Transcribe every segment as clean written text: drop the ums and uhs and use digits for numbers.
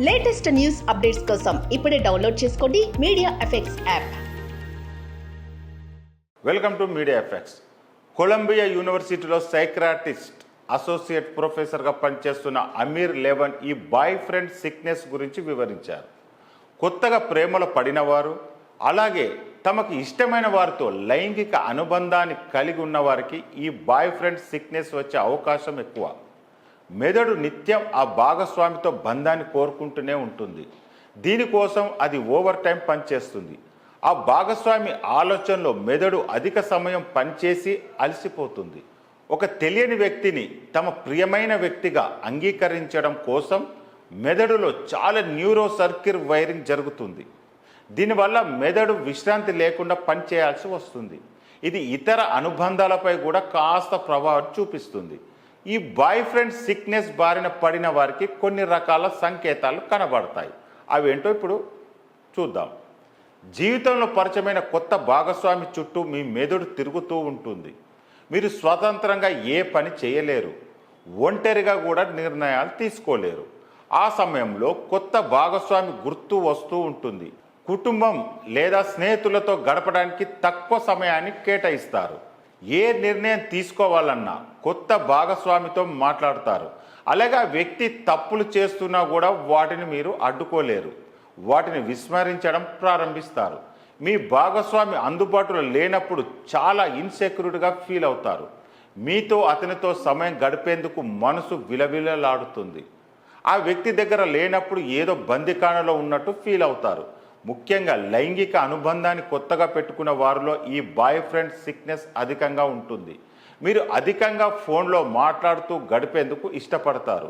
Latest news updates కోసం ఇప్పుడే download చేసుకోండి Media Effects app. Welcome to Media Effects. Columbia యూనివర్సిటీలో సైక్రాటిస్ట్ అసోసియేట్ ప్రొఫెసర్గా పనిచేస్తున్న అమీర్ లేవన్ ఈ బాయ్ ఫ్రెండ్ సిక్నెస్ గురించి వివరించారు. కొత్తగా ప్రేమలో పడినవారు, అలాగే తమకు ఇష్టమైన వారితో లైంగిక అనుబంధాన్ని కలిగి ఉన్న వారికి ఈ బాయ్ ఫ్రెండ్ సిక్నెస్ వచ్చే అవకాశం ఎక్కువ. మెదడు నిత్యం ఆ భాగస్వామితో బంధాన్ని కోరుకుంటూనే ఉంటుంది. దీనికోసం అది ఓవర్ టైం పనిచేస్తుంది. ఆ భాగస్వామి ఆలోచనలో మెదడు అధిక సమయం పనిచేసి అలసిపోతుంది. ఒక తెలియని వ్యక్తిని తమ ప్రియమైన వ్యక్తిగా అంగీకరించడం కోసం మెదడులో చాలా న్యూరో సర్క్యూట్ వైరింగ్ జరుగుతుంది. దీనివల్ల మెదడు విశ్రాంతి లేకుండా పనిచేయాల్సి వస్తుంది. ఇది ఇతర అనుబంధాలపై కూడా కాస్త ప్రభావం చూపిస్తుంది. ఈ బాయ్ ఫ్రెండ్ సిక్నెస్ బారిన పడిన వారికి కొన్ని రకాల సంకేతాలు కనబడతాయి. అవేంటో ఇప్పుడు చూద్దాం. జీవితంలో పరిచయమైన కొత్త భాగస్వామి చుట్టూ మీ మెదడు తిరుగుతూ ఉంటుంది. మీరు స్వతంత్రంగా ఏ పని చేయలేరు, ఒంటరిగా కూడా నిర్ణయాలు తీసుకోలేరు. ఆ సమయంలో కొత్త భాగస్వామి గుర్తు వస్తూ ఉంటుంది. కుటుంబం లేదా స్నేహితులతో గడపడానికి తక్కువ సమయాన్ని కేటాయిస్తారు. ఏ నిర్ణయం తీసుకోవాలన్నా కొత్త భాగస్వామితో మాట్లాడతారు. అలాగే ఆ వ్యక్తి తప్పులు చేస్తున్నా కూడా వాటిని మీరు అడ్డుకోలేరు. వాటిని విస్మరించడం ప్రారంభిస్తారు. మీ భాగస్వామి అందుబాటులో లేనప్పుడు చాలా ఇన్సెక్యూర్డ్గా ఫీల్ అవుతారు. మీతో అతనితో సమయం గడిపేందుకు మనసు విలవిలలాడుతుంది. ఆ వ్యక్తి దగ్గర లేనప్పుడు ఏదో బందికాణలో ఉన్నట్టు ఫీల్ అవుతారు. ముఖ్యంగా లైంగిక అనుబంధాన్ని కొత్తగా పెట్టుకున్న వారిలో ఈ బాయ్ ఫ్రెండ్ సిక్నెస్ అధికంగా ఉంటుంది. మీరు అధికంగా ఫోన్లో మాట్లాడుతూ గడిపేందుకు ఇష్టపడతారు.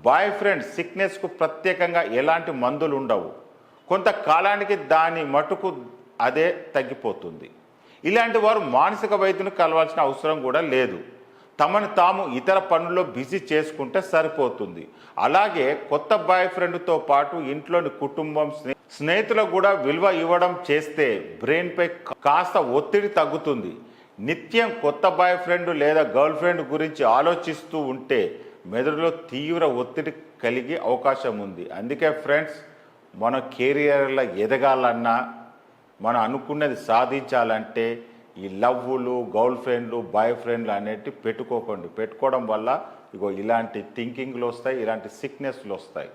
బాయ్ ఫ్రెండ్ సిక్నెస్కు ప్రత్యేకంగా ఎలాంటి మందులు ఉండవు. కొంతకాలానికి దాని మటుకు అదే తగ్గిపోతుంది. ఇలాంటి వారు మానసిక వైద్యుని కలవాల్సిన అవసరం కూడా లేదు. తమను తాము ఇతర పనుల్లో బిజీ చేసుకుంటే సరిపోతుంది. అలాగే కొత్త బాయ్ ఫ్రెండ్తో పాటు ఇంట్లోని కుటుంబం, స్నేహితులకు కూడా విలువ ఇవ్వడం చేస్తే బ్రెయిన్పై కాస్త ఒత్తిడి తగ్గుతుంది. నిత్యం కొత్త బాయ్ ఫ్రెండ్ లేదా గర్ల్ ఫ్రెండ్ గురించి ఆలోచిస్తూ ఉంటే మెదడులో తీవ్ర ఒత్తిడి కలిగే అవకాశం ఉంది. అందుకే ఫ్రెండ్స్, మన కెరియర్లో ఎదగాలన్నా, మనం అనుకున్నది సాధించాలంటే ఈ లవ్వులు, గర్ల్ ఫ్రెండ్లు, బాయ్ ఫ్రెండ్లు అనేటివి పెట్టుకోకండి. పెట్టుకోవడం వల్ల ఇలాంటి థింకింగ్లు వస్తాయి, ఇలాంటి సిక్నెస్లు వస్తాయి.